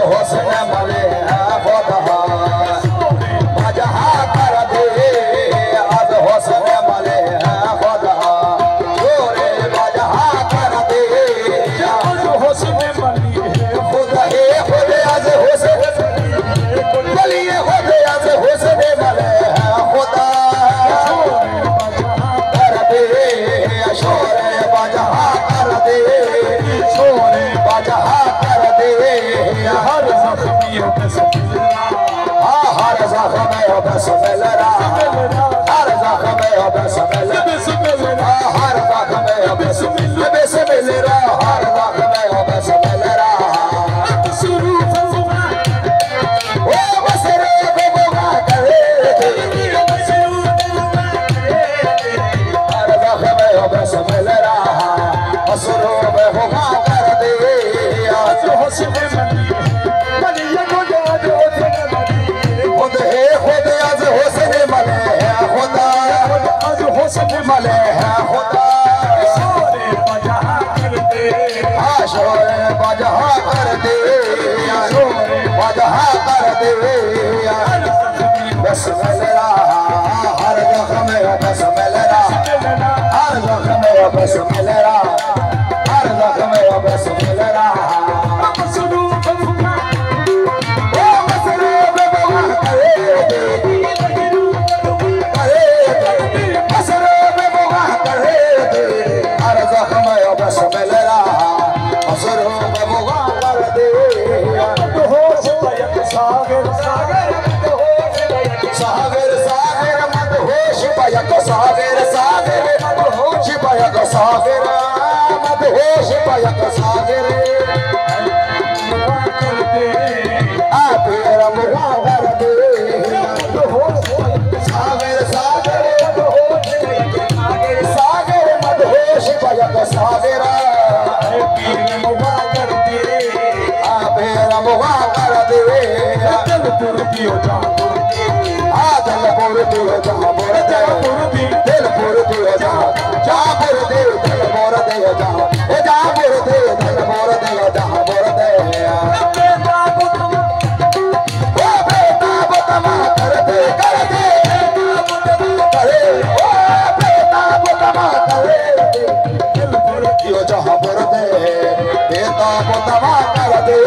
हुस्न मले खुदा बजहा कर दे आज हुस्न मले खुदा जोरे बजहा कर दे आज हुस्न मली खुदा हे खुदा आज हुस्न मलिए खुदा आज हुस्न मले खुदा कर दे शोरे बजहा कर दे शोरे बजहा कर दे हर जख्मी हर जख्म बस मिलरा हर जख्म बस मिलरा हर जख्म बस मिलरा हर जख्म बस मिलरा ओ बसरे बेबुगा करे हर जख्म बस मिलरा असरो बेबुगा कर दे आज हुस्न मले है खुदा शोरे बजहा कर दे शोरे बजहा कर दे शोरे बजहा कर दे बस मिलरा हर जख्म बस मिलरा हर जख्म बस मिलरा हर जख्म बस मिलरा सागर सागर मदहोश पायक सागर मदहोश पायक सागर आप रमुआ कर दे सागर सागर सागर मदहोश पायक सागर आप रमुआ कर दे दिलपुर दियो दिलपुर दियो दिलपुर दियो जापुर दे दिलपुर दियो जापुर दे दिलपुर दियो जापुर दे ओ बेताब तमा कर दे करे ओ बेताब तमा करे दिलपुर दियो जापुर दे बेताब तमा कर दे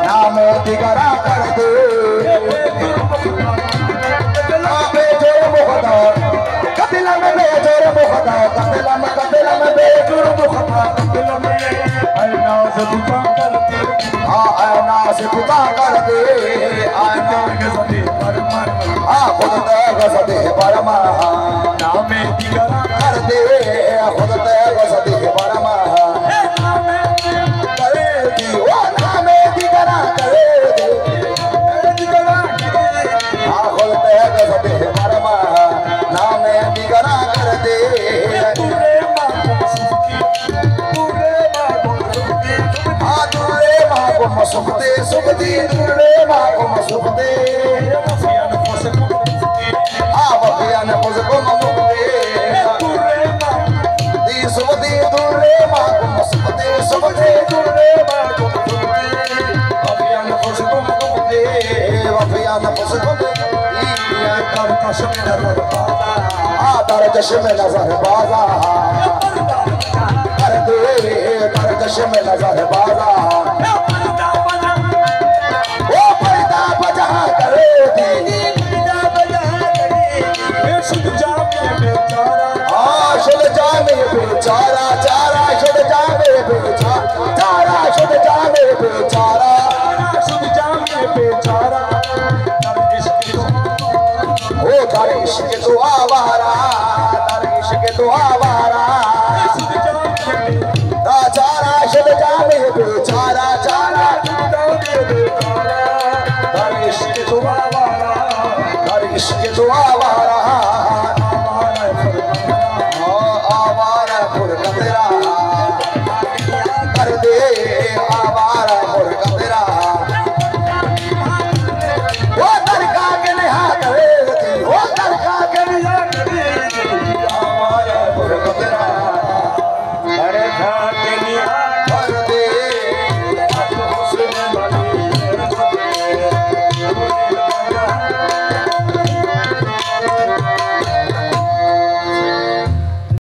नाम दिगरा कर दे कतिला में बेजोर मुखदा कतिला में बेजोर मुखदा कतिला में आईना से बुता कर दे आईना से बुता कर दे आईना के सती परमा खुद ते गसती परमा नाम दिगरा कर दे खुद ते गसती परमा सुखते सुखती दुर्ले माको सुखते वफियान फसको वफियान फसको मुक्ते दुर्ले दी सुखती दुर्ले माको सुखते सुखते दुर्ले माको सुखते वफियान फसको मुक्ते वफियान फसको या कर कशम नजर बाजा दर चश्म नजर बाजा कर दे कर चश्म नजर बाजा बेचारा चारा मुर्गा तेरा कर दे आवारा मुर्गा तेरा वो दरगाह के निहा करे वो दरगाह के निहा करे आवारा मुर्गा तेरा अरे